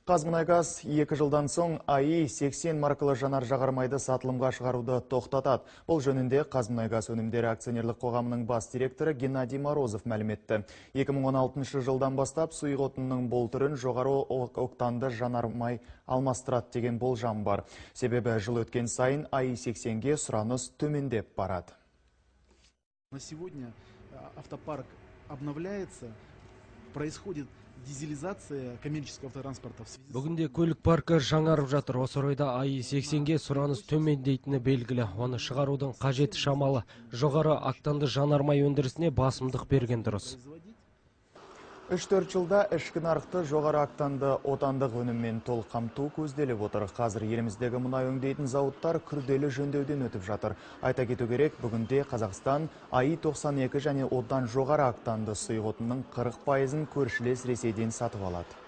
Қазмұнайгаз 2 жылдан соң АИ 80 маркалы жанар жағармайды сатылымға шығаруды тоқтатады. Бұл жөнінде Қазмұнайгаз өнімдері акционерлік қоғамының бас директоры Геннадий Морозов мәлім етті. 2016 жылдан бастап сұйық отынның бұл түрін жоғары октанды жанармай алмастырады деген болжам бар. Себебі жыл өткен сайын АИ 80-ге сұраныс төмендеп барады. На сегодня автопарк обновляется, происходит дизелизация коммерческого автотранспорта. Бүгінде көлік паркі жаңарып жатыр. Осы орайда АИ 80-ге сұраныс төмендейтіні белгілі. Оны шығарудың қажеті шамалы. Жоғары октанды жанармай өндірісіне басымдық берген дұрыс. 3-4 жылда ішкі нарықты жоғары октанды отандық өніммен толық қамту көзделіп отыр. Қазір еліміздегі мұнай өңдейтін зауыттар күрделі жөндеуден өтіп жатыр. Айта кету керек, бүгінде Қазақстан АИ 92 және одан жоғары октанды сұйық отынның 40%-ын көршілес Ресейден сатып алады.